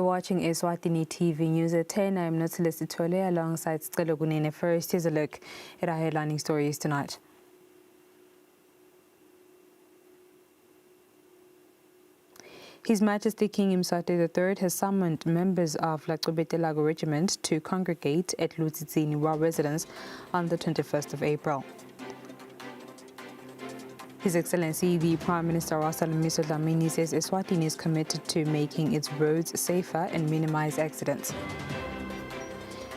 You're watching Eswatini TV News at 10. I'm Nautilus Itole alongside Scelo Gunene. First, here's a look at our headlining stories tonight. His Majesty King Mswati III has summoned members of Laqhubetelago Regiment to congregate at Lutsitsini Wa residence on the 21st of April. His Excellency, the Prime Minister Rosalind Dlamini says Eswatini is committed to making its roads safer and minimize accidents.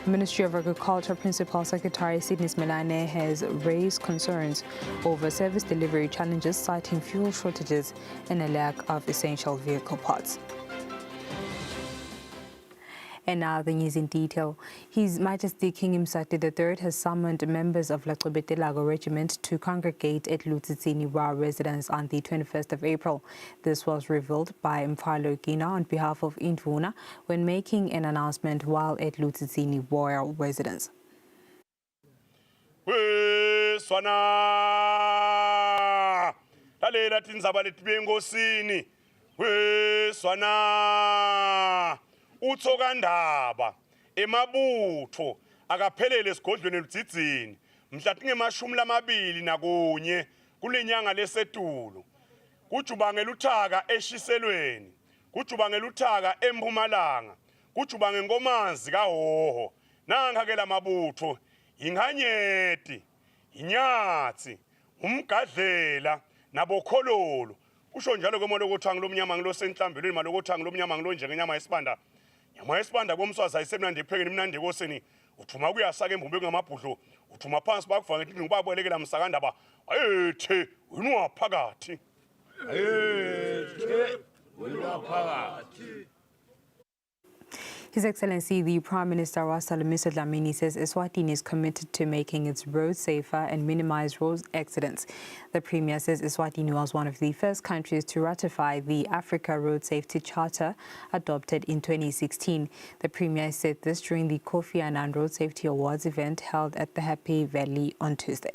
The Ministry of Agriculture Principal Secretary Sidney Smelane has raised concerns over service delivery challenges, citing fuel shortages and a lack of essential vehicle parts. And now the news in detail. His Majesty King Mswati III has summoned members of Laqhubetelago Regiment to congregate at Lutsitsini Wa residence on the 21st of April. This was revealed by Mfalo Gina on behalf of Induna when making an announcement while at Lutsitsini Royal residence. Uthokandaba emabutho akaphelele esigodlweni eludzizini mhla tingemashumi lamabili nakunye kulenyanga lesetulu kujubangela uthaka eshiselweni kujubangela uthaka eMpumalanga kujubangela nkomanzi kaHoho nanga ke lamabutho inganyeti inyatsi umgadlela nabokhololo kusho njalo ke molo kuthanga lomnyama ngilosenhlambelweni malo kuthanga lomnyama ngilonje ngenyama yesibanda nyama yesibanda komswazi ayisemnandi iphekeni imnandi koseni uthuma kuyasaka embumbe ngamabhudlo uthuma phansi bakufanga ethi ngibabelekela msakandaba ayethe wena phakathi ayethe wena phakathi. His Excellency, the Prime Minister Rosalind Dlamini says Eswatini is committed to making its roads safer and minimize road accidents. The Premier says Eswatini was one of the first countries to ratify the Africa Road Safety Charter adopted in 2016. The Premier said this during the Kofi Annan Road Safety Awards event held at the Happy Valley on Tuesday.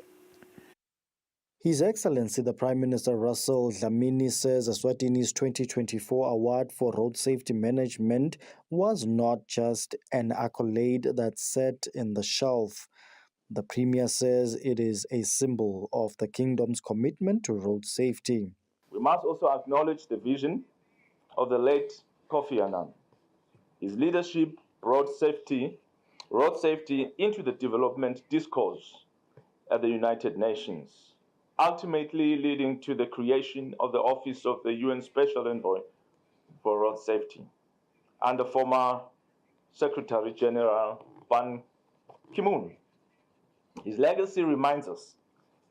His Excellency the Prime Minister Russell Dlamini says Eswatini's 2024 Award for Road Safety Management was not just an accolade that's set in the shelf. The Premier says it is a symbol of the Kingdom's commitment to road safety. We must also acknowledge the vision of the late Kofi Annan. His leadership brought road safety into the development discourse at the United Nations, ultimately leading to the creation of the Office of the UN Special Envoy for Road Safety under former Secretary General Ban Ki-moon. His legacy reminds us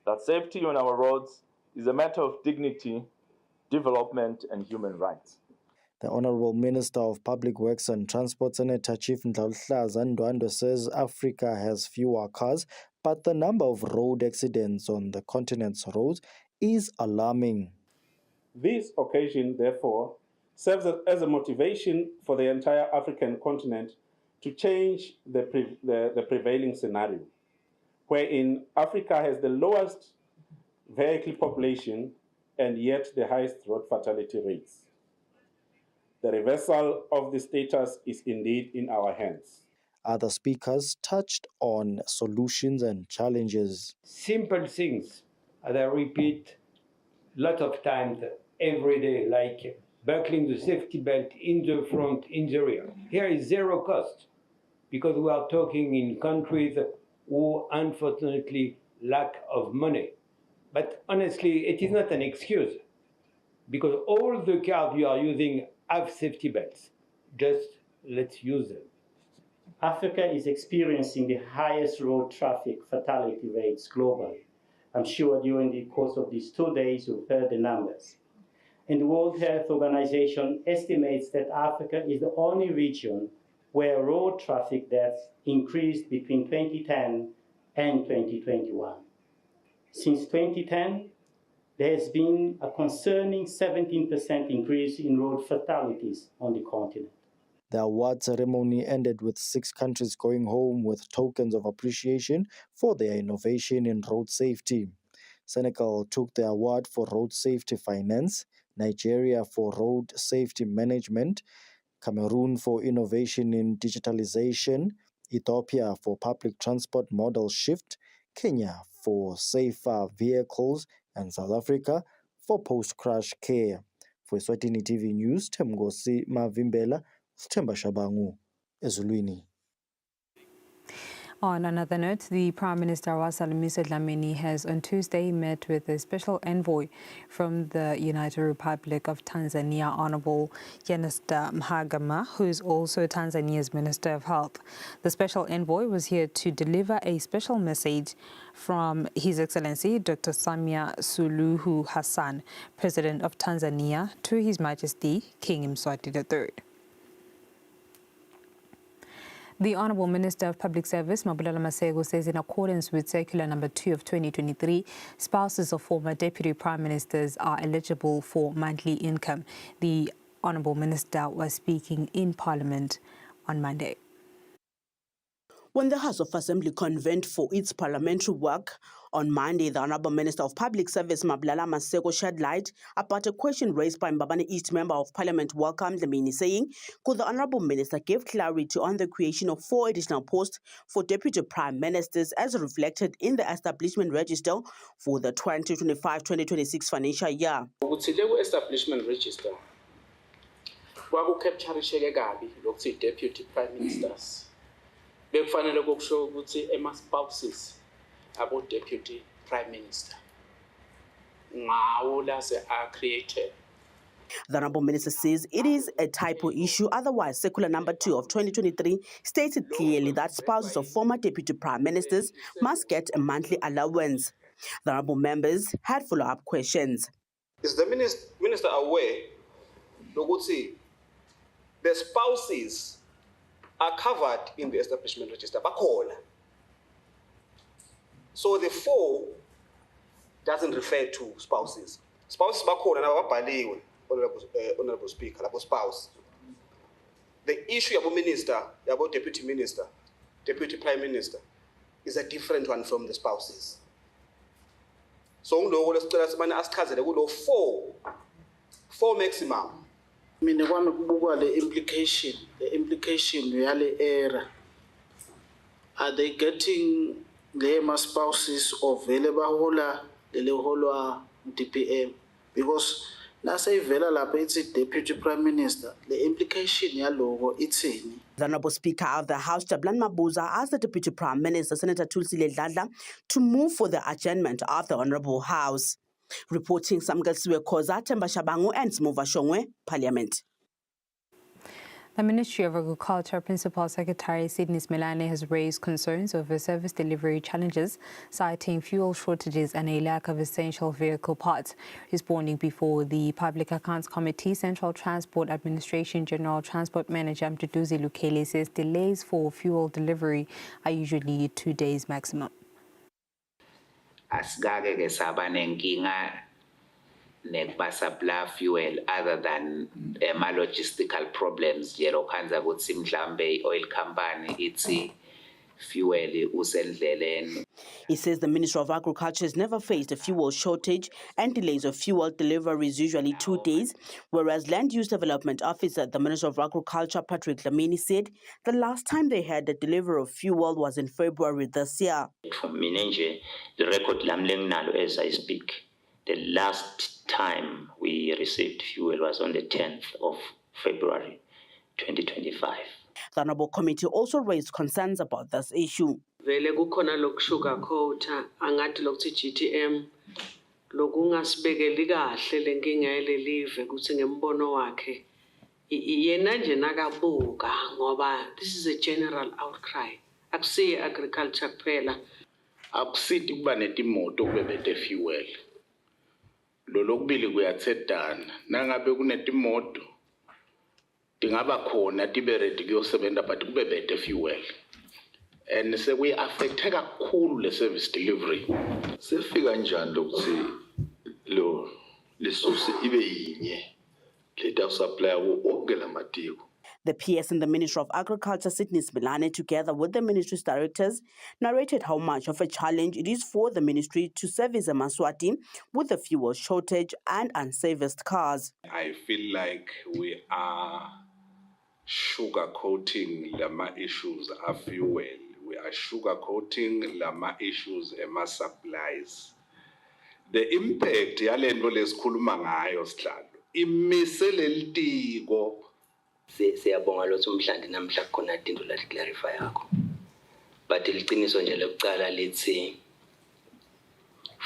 that safety on our roads is a matter of dignity, development, and human rights. The Honorable Minister of Public Works and Transport, Senator Chief Ndlaluhlaza Ndwandwe, says Africa has fewer cars, but the number of road accidents on the continent's roads is alarming. This occasion, therefore, serves as a motivation for the entire African continent to change the prevailing scenario, wherein Africa has the lowest vehicle population and yet the highest road fatality rates. The reversal of the status is indeed in our hands. Other speakers touched on solutions and challenges. Simple things that I repeat a lot of times every day, like buckling the safety belt in the front, in the rear. Here is zero cost, because we are talking in countries who unfortunately lack of money. But honestly, it is not an excuse, because all the cars you are using have safety belts. Just let's use them. Africa is experiencing the highest road traffic fatality rates globally. I'm sure during the course of these 2 days you've heard the numbers. And the World Health Organization estimates that Africa is the only region where road traffic deaths increased between 2010 and 2021. Since 2010, there has been a concerning 17% increase in road fatalities on the continent. The award ceremony ended with 6 countries going home with tokens of appreciation for their innovation in road safety. Senegal took the award for road safety finance, Nigeria for road safety management, Cameroon for innovation in digitalization, Ethiopia for public transport model shift, Kenya for safer vehicles, and South Africa for post-crash care. For Eswatini TV News, Temgosi Mavimbela, Sthemba Shabangu, Ezulwini. On another note, the Prime Minister Wassalimisa Dlamini has on Tuesday met with a special envoy from the United Republic of Tanzania, Honorable Jenista Mhagama, who is also Tanzania's Minister of Health. The special envoy was here to deliver a special message from His Excellency Dr. Samia Suluhu Hassan, President of Tanzania, to His Majesty King Mswati III. The Honourable Minister of Public Service, Mabulala Masego, says in accordance with Circular Number 2 of 2023, spouses of former Deputy Prime Ministers are eligible for monthly income. The Honourable Minister was speaking in Parliament on Monday. When the House of Assembly convened for its parliamentary work on Monday, the Honourable Minister of Public Service, Mabulala Masego, shed light about a question raised by Mbabane East Member of Parliament, Welcome Dlamini, saying, could the Honourable Minister give clarity on the creation of 4 additional posts for Deputy Prime Ministers as reflected in the Establishment Register for the 2025-2026 financial year? Establishment Register, capture gabi lokuthi Deputy Prime Ministers. Bekufanele kokusho ukuthi ema-spouses abo-Deputy Prime Minister ngawo lase are created. The Honourable Minister says it is a typo issue, otherwise Circular Number 2 of 2023 stated clearly that spouses of former Deputy Prime Ministers must get a monthly allowance. The Honourable members had follow-up questions. Is the minister aware that the spouses are covered in the Establishment Register? So the 4 doesn't refer to spouses. Spouses bakhona, Honorable Speaker, like spouse. The issue about minister, about deputy minister, deputy prime minister, is a different one from the spouses. So we 4 maximum. Mina kwami kubukwa le implication yale era. Are they getting the spouses available hola le holwa DPM? Because nase ivela lapha ithi Deputy Prime Minister, the implication yalogo ithini? The Honourable Speaker of the House, Jabulani Mabuza, asked the Deputy Prime Minister, Senator Thulisile Dladla, to move for the adjournment of the Honourable House. Reporting Samgalsiwe Khoza, Themba Shabangu and Smova Shongwe, Parliament. The Ministry of Agriculture Principal Secretary Sidney Smilane has raised concerns over service delivery challenges, citing fuel shortages and a lack of essential vehicle parts. Responding before the Public Accounts Committee, Central Transport Administration General Transport Manager Mduduzi Lukele says delays for fuel delivery are usually 2 days maximum. Asgage ke saba nenkinga nekubasupply fuel other than logistical problems jelo khanza ukuthi mhlambe oil company ithi fuel usendleleni. He says the Ministry of Agriculture has never faced a fuel shortage and delays of fuel deliveries usually 2 days, whereas Land Use Development Officer at the Ministry of Agriculture, Patrick Dlamini, said the last time they had a delivery of fuel was in February this year. For Minenje, the record lamlengnalo as I speak, the last time we received fuel was on the 10th of February 2025. The Honourable Committee also raised concerns about this issue. Vele kukhona lokushuka quota angathi lokuthi GTM lokungasibekeli kahle lenkinga yelelive kuthi ngembono wakhe yena nje nakabuka ngoba this is a general outcry akusiye agriculture kuphela akusithi kuba netimoto kube bete fuel lo lokubili kuyathedana nangabe kunetimoto dingaba khona tibe ready kuyosebenza but kube bete fuel and sekuyi affect kakhulu le service delivery sefika kanjani lokuthi lo lesource ibe yinye leta supply wonke lamatiko. The PS in the Ministry of Agriculture, Sidney Smilane, together with the ministry's directors, narrated how much of a challenge it is for the ministry to service eMaswati with the fuel shortage and unserviced cars. I feel like we are sugarcoating lama issues a fuel. We are sugarcoating lama issues ema supplies. The impact yalento lesikhuluma ngayo Sihlalo imise lelitiko. Siyabonga lothi umhlanje namhla khona into la clarify yakho. But iliqiniso nje lokucala lithi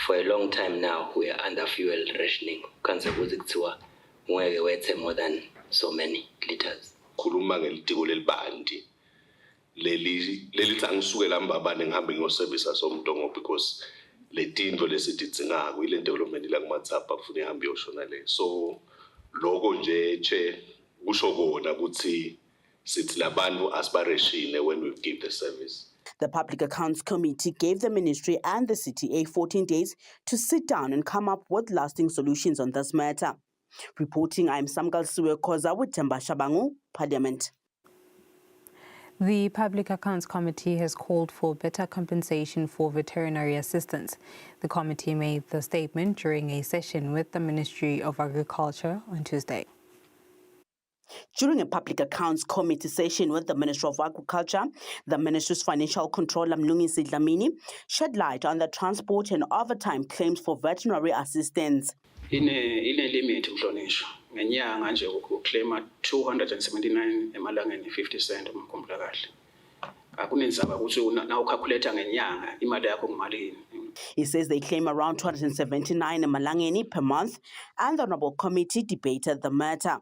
for a long time now we are under fuel rationing. Kanze ukuthi kuthiwa ngeke wethe more than so many liters. Khuluma ngelitiko lelibandi. Leli tsangisukela mbabane ngihambe ngiyoservice somdongo because letinto lesitidzinga ile development la kumatsapa kufuna ihambe yoshona le. So lokho nje kusho kona ukuthi sithi labantu aspiratione when we give the service. The Public Accounts Committee gave the ministry and the CTA 14 days to sit down and come up with lasting solutions on this matter. Reporting, I'm Samgal Suwe-Khoza with Themba Shabangu, Parliament. The Public Accounts Committee has called for better compensation for veterinary assistants. The committee made the statement during a session with the Ministry of Agriculture on Tuesday. During a Public Accounts Committee session with the Minister of Agriculture, the Ministry's Financial Controller Mlungisi Dlamini shed light on the transport and overtime claims for veterinary assistants. In a limit mhlonishwa ngenyanga nje ukuclaima 279 emalangeni 50 cent umkhumbula kahle. Akunenzaba ukuthi na ucalculate ngenyanga imali yakho ngumalini. He says they claim around 279 emalangeni per month, and the Honorable Committee debated the matter.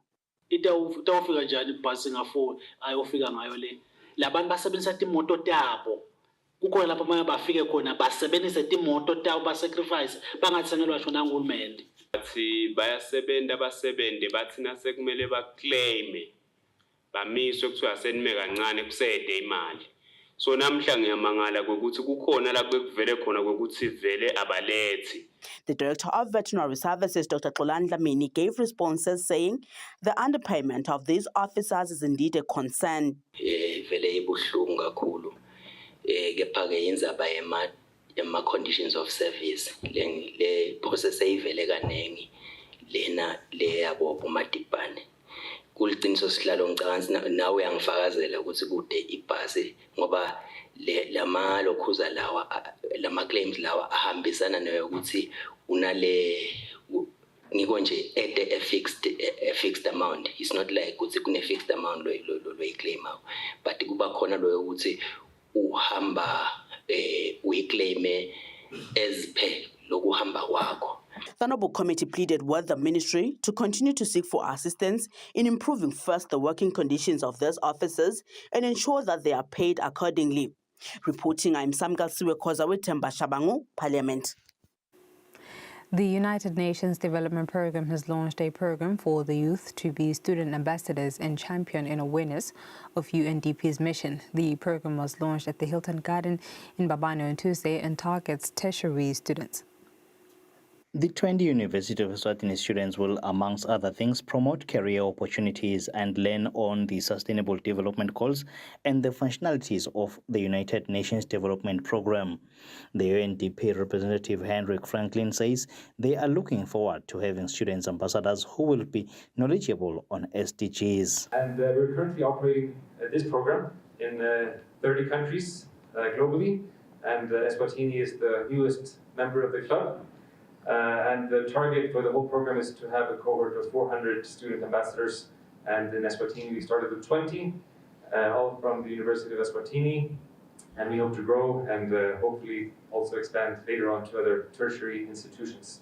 Itawufika njani ibhasi ngafo ayofika ngayo le labantu basebenzisa timoto tabo kukhona lapho manje bafike khona basebenzisa timoto tabo basacrifice bangathengelwa shona ngulumende bathi bayasebenta abasebende bathi nasekumele baclaim bamiswe kuthiwa senime kancane kusede imali. So namhla ngiyamangala ukuthi kukhona la bekuvele khona ukuthi vele abalethi. The Director of Veterinary Services, Dr. Xolani Dlamini, gave responses saying the underpayment of these officers is indeed a concern. Vele ibuhlungu kakhulu. Kepha ke inzaba yema conditions of service le process eyivele kanengi lena le yabo umadibane. Kuliqiniso Sihlalo ngicabanga nawe uyangifakazela ukuthi kude ibhasi ngoba lama lokhuza lawa lama claims lawa ahambisana nayo ukuthi unale ngiko nje at a fixed amount. It's not like ukuthi kune fixed amount lo claim out, but kuba khona lo ukuthi uhamba uyiclaim as per lokuhamba kwakho. The Honorable Committee pleaded with the ministry to continue to seek for assistance in improving first the working conditions of these officers and ensure that they are paid accordingly. Reporting, I'm Samgal Suwe-Khoza with Themba Shabangu, Parliament. The United Nations Development Programme has launched a program for the youth to be student ambassadors and champion in awareness of UNDP's mission. The program was launched at the Hilton Garden in Babano on Tuesday and targets tertiary students. The 20 University of Eswatini students will, amongst other things, promote career opportunities and learn on the Sustainable Development Goals and the functionalities of the United Nations Development Programme. The UNDP representative Henrik Franklin says they are looking forward to having students ambassadors who will be knowledgeable on SDGs. And we're currently operating this program in 30 countries globally, and Eswatini is the newest member of the club. And the target for the whole program is to have a cohort of 400 student ambassadors. And in Eswatini, we started with 20, all from the University of Eswatini. And we hope to grow and hopefully also expand later on to other tertiary institutions.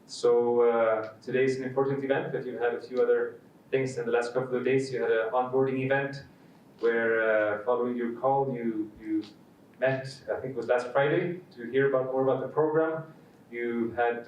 So today is an important event, but you've had a few other things in the last couple of days. You had an onboarding event where following your call, you met, I think it was last Friday, to hear more about the program. You had,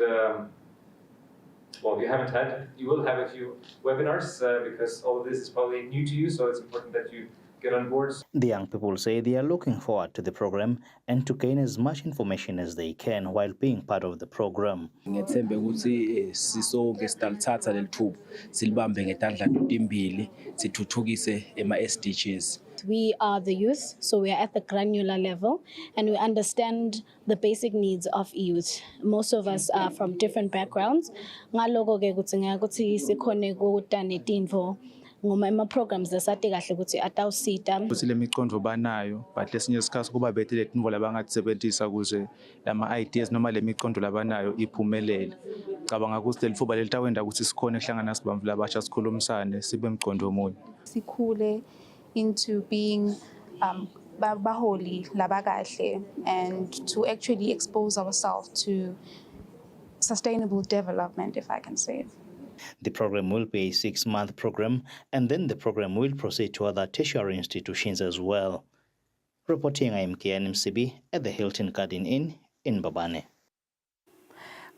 well, you will have a few webinars because all of this is probably new to you, so it's important that you get on board. The young people say they are looking forward to the program and to gain as much information as they can while being part of the program. Ngethembe ukuthi sisonke sitalithatha leli thuba silibambe ngetandla timbili sithuthukise ema SDGs. We are the youth, so we are at the granular level and we understand the basic needs of youth. Most of us are from different backgrounds. Ngaloko ke kudingeka ukuthi sikhone ukudana netinvo ngoma ama-programs lesati kahle ukuthi atawusita. Ukuthi le micondo banayo but lesinye isikhathi kuba bethe le tinvo labangatisebentisa ukuze lama-ideas noma le micondo labanayo iphumelele. Cabanga ukuthi leli thuba lelitawenda ukuthi sikhone kuhlangana sibamvu labasha sikhulumisane sibe mcondo omunye. Sikhule into being baholi labakahle and to actually expose ourselves to sustainable development, if I can say. The program will be a 6-month program, and then the program will proceed to other tertiary institutions as well. Reporting, I am Kian MCB at the Hilton Garden Inn in Mbabane.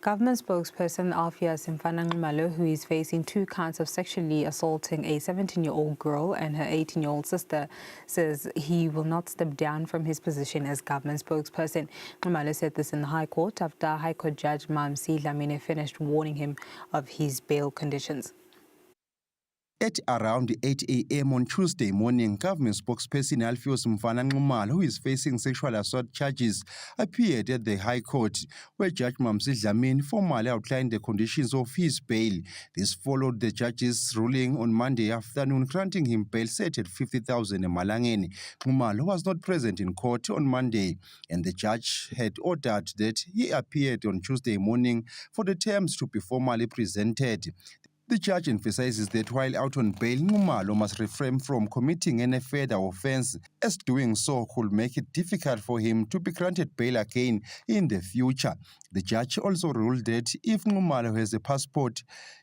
Government spokesperson Alfia Simfana Nxumalo, who is facing 2 counts of sexually assaulting a 17-year-old girl and her 18-year-old sister, says he will not step down from his position as government spokesperson. Nxumalo said this in the High Court after High Court Judge Mamsi Dlamini finished warning him of his bail conditions. At around 8 a.m. on Tuesday morning, government spokesperson Alpheus Mfana Nxumalo, who is facing sexual assault charges, appeared at the High Court, where Judge Mamsi Dlamini formally outlined the conditions of his bail. This followed the judge's ruling on Monday afternoon, granting him bail set at 50,000 emalangeni. Nxumalo was not present in court on Monday, and the judge had ordered that he appeared on Tuesday morning for the terms to be formally presented. The judge emphasizes that while out on bail, Nxumalo must refrain from committing any further offense, as doing so could make it difficult for him to be granted bail again in the future. The judge also ruled that if Nxumalo has a passport,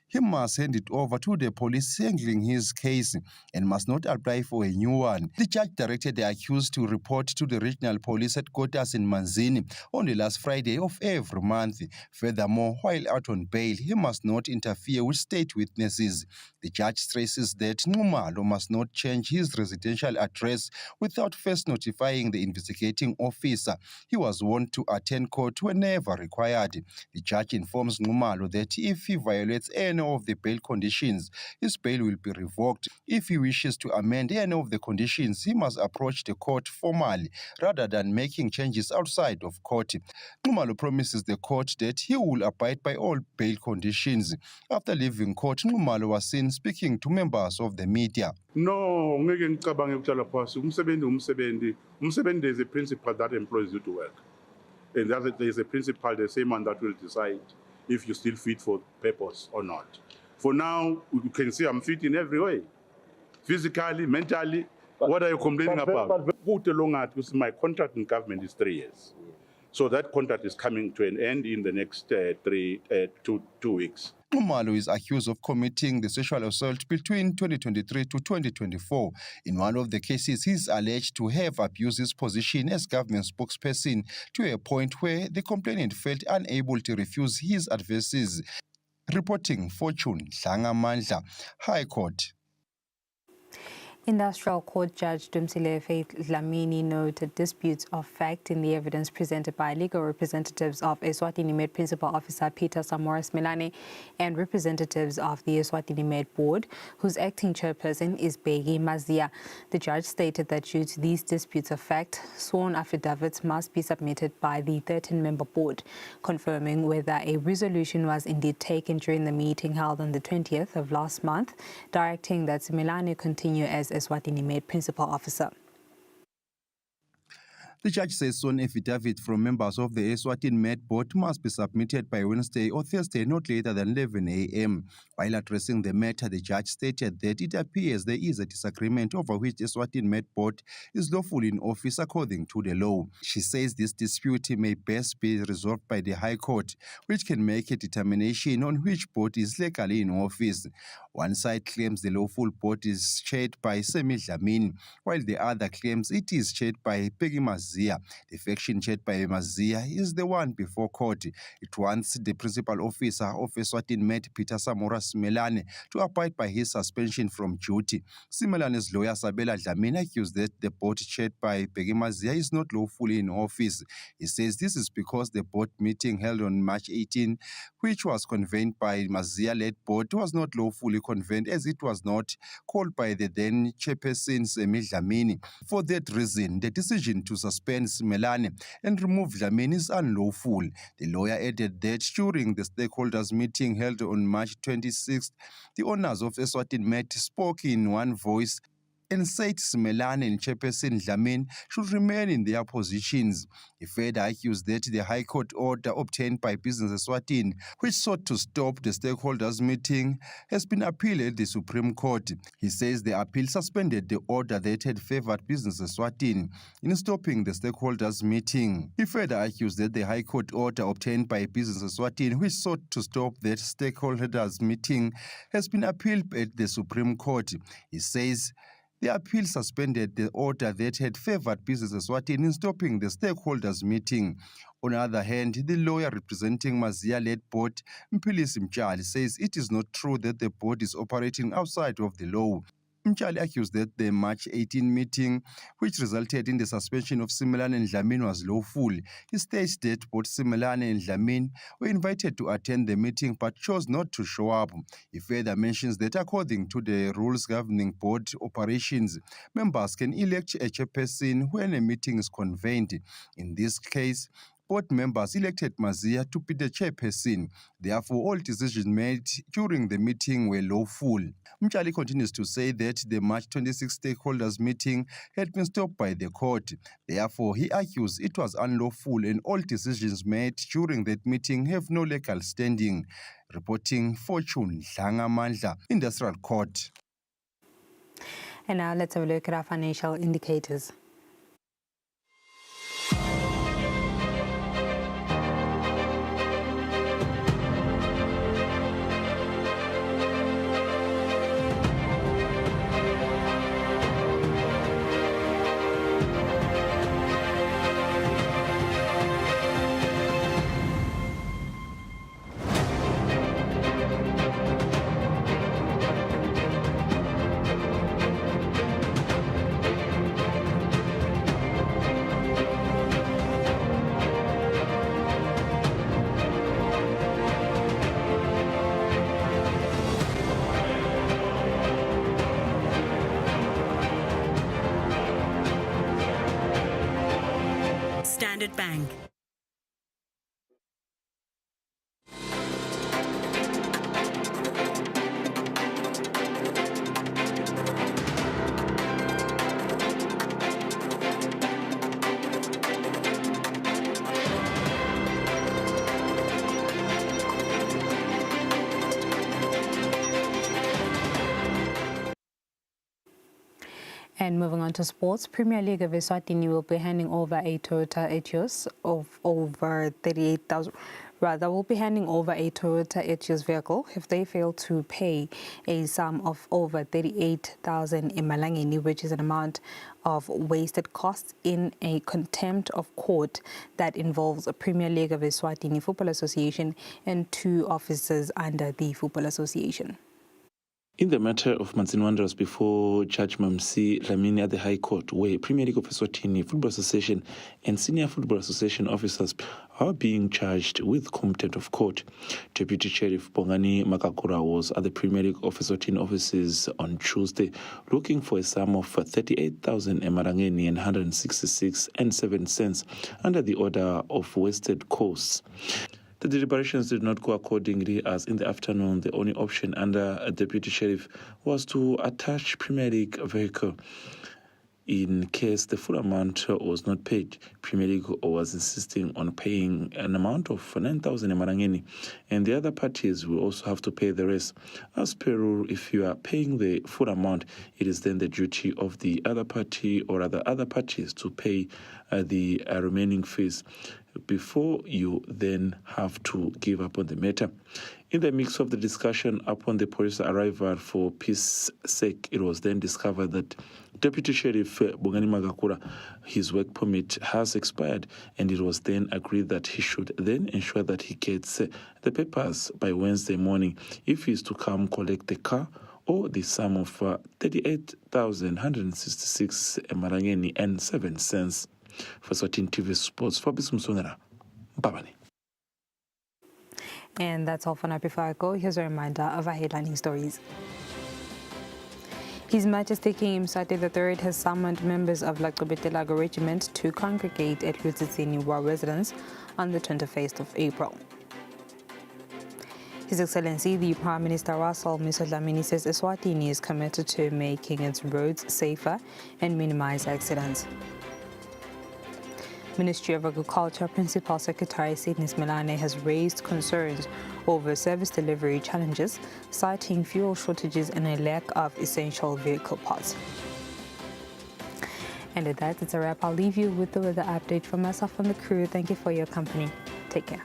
he must hand it over to the police handling his case and must not apply for a new one. The judge directed the accused to report to the regional police headquarters in Manzini on the last Friday of every month. Furthermore, while out on bail, he must not interfere with state witnesses. The judge stresses that Nxumalo must not change his residential address without first notifying the investigating officer. He was warned to attend court whenever required. The judge informs Nxumalo that if he violates any of the bail conditions, his bail will be revoked. If he wishes to amend any of the conditions, he must approach the court formally rather than making changes outside of court. Nxumalo promises the court that he will abide by all bail conditions. After leaving court, Nxumalo was seen speaking to members of the media. No, ngeke ngicabange ukutshala phasi. Umsebenzi is a principle that employs you to work. And there is a principle, the same one that will decide if you're still fit for purpose or not. For now, you can see I'm fit in every way. Physically, mentally, what are you complaining about? My contract in government is 3 years. So that contract is coming to an end in the next 2 weeks. Nxumalo is accused of committing the sexual assault between 2023 to 2024. In one of the cases, he is alleged to have abused his position as government spokesperson to a point where the complainant felt unable to refuse his advances. Reporting Fortune Hlangamandla, High Court. Industrial Court Judge Dumsile Faith Dlamini noted disputes of fact in the evidence presented by legal representatives of Eswatini Med Principal Officer Peter Samoras Milane and representatives of the Eswatini Med Board, whose acting chairperson is Bheki Mazia. The judge stated that due to these disputes of fact, sworn affidavits must be submitted by the 13-member board, confirming whether a resolution was indeed taken during the meeting held on the 20th of last month, directing that Milane continue as Eswatini Med Principal Officer. The judge says sworn affidavit from members of the Eswatini Med Board must be submitted by Wednesday or Thursday, not later than 11 a.m. While addressing the matter, the judge stated that it appears there is a disagreement over which Eswatini Med Board is lawful in office according to the law. She says this dispute may best be resolved by the High Court, which can make a determination on which board is legally in office. One side claims the lawful board is chaired by Semi Dlamini, while the other claims it is chaired by Bheki Mazia. The faction chaired by Mazia is the one before court. It wants the principal officer of Eswatini Med, Peter Samoras Milane, to abide by his suspension from duty. Simelani's lawyer Sabela Dlamini accused that the board chaired by Bheki Mazia is not lawfully in office. He says this is because the board meeting held on March 18, which was convened by Mazia-led board, was not lawfully convened as it was not called by the then chairperson Semi Dlamini. For that reason, the decision to suspend Simelane and remove Dlamini is unlawful. The lawyer added that during the stakeholders meeting held on March 26th, the owners of Eswatini Met spoke in one voice and said Simelane and Chairperson Dlamini should remain in their positions. He further accused that the High Court order obtained by Business Eswatini, which sought to stop the stakeholders meeting, has been appealed at the Supreme Court. He says the appeal suspended the order that had favored Business Eswatini in stopping the stakeholders meeting. He further accused that the High Court order obtained by Business Eswatini, which sought to stop that stakeholders meeting, has been appealed at the Supreme Court. He says the appeal suspended the order that had favored Business Eswatini in stopping the stakeholders meeting. On the other hand, the lawyer representing Mazia-led board, Mpilisi Mtshali, says it is not true that the board is operating outside of the law. Mtshali accused that the March 18 meeting, which resulted in the suspension of Simelane and Dlamini, was lawful. He states that both Simelane and Dlamini were invited to attend the meeting but chose not to show up. He further mentions that according to the rules governing board operations, members can elect a chairperson when a meeting is convened. In this case, board members elected Mazia to be the chairperson. Therefore, all decisions made during the meeting were lawful. Mtshali continues to say that the March 26 stakeholders meeting had been stopped by the court. Therefore, he argues it was unlawful and all decisions made during that meeting have no legal standing. Reporting Fortune Dlangamandla, Industrial Court. And now let's have a look at our financial indicators. Standard Bank. And moving on to sports, Premier League of Eswatini will be handing over a Toyota Etios of over 38,000. Rather, will be handing over a Toyota Etios vehicle if they fail to pay a sum of over 38,000 emalangeni, which is an amount of wasted costs in a contempt of court that involves a Premier League of Eswatini Football Association and two officers under the Football Association. In the matter of Manzini Wanderers before Judge Mamsi Dlamini at the High Court, where Premier League of Eswatini Football Association and Senior Football Association officers are being charged with contempt of court, Deputy Sheriff Bongani Makakura was at the Premier League of Eswatini offices on Tuesday looking for a sum of 38,000 emarangeni and 166 and 7 cents under the order of wasted costs. The deliberations did not go accordingly, as in the afternoon the only option under a deputy sheriff was to attach Premier League vehicle in case the full amount was not paid. Premier League was insisting on paying an amount of 9,000 emarangeni, and the other parties will also have to pay the rest. As per rule, if you are paying the full amount, it is then the duty of the other party or other parties to pay the remaining fees before you then have to give up on the matter. In the mix of the discussion upon the police arrival for peace sake, it was then discovered that Deputy Sheriff Bongani Makakura, his work permit has expired, and it was then agreed that he should then ensure that he gets the papers by Wednesday morning if he is to come collect the car or the sum of 38,166 emarangeni and 7 cents. For Eswatini TV Sports, Fabrice Msonera, Mbabane. And that's all for now. Before I go, here's a reminder of our headlining stories. His Majesty King Mswati III has summoned members of Laqobetelago Regiment to congregate at Lutsitsini War residence on the 21st of April. His Excellency, the Prime Minister Russell Dlamini says Eswatini is committed to making its roads safer and minimize accidents. Ministry of Agriculture Principal Secretary Sydney Smelane has raised concerns over service delivery challenges, citing fuel shortages and a lack of essential vehicle parts. And with that, it's a wrap. I'll leave you with the weather update from myself and the crew. Thank you for your company. Take care.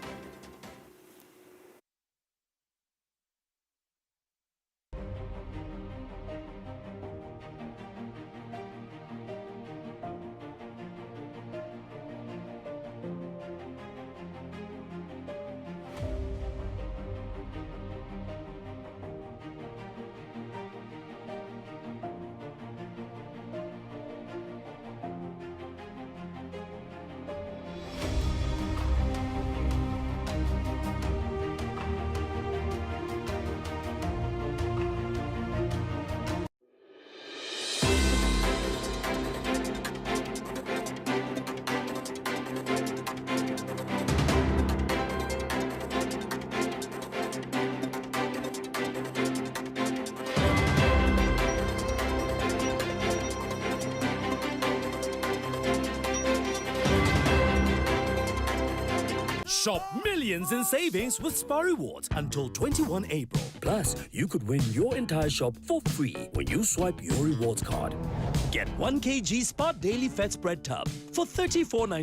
Shop millions in savings with Spar Rewards until 21 April. Plus, you could win your entire shop for free when you swipe your rewards card. Get 1 kg Spar Daily Fat Spread Tub for $34.99.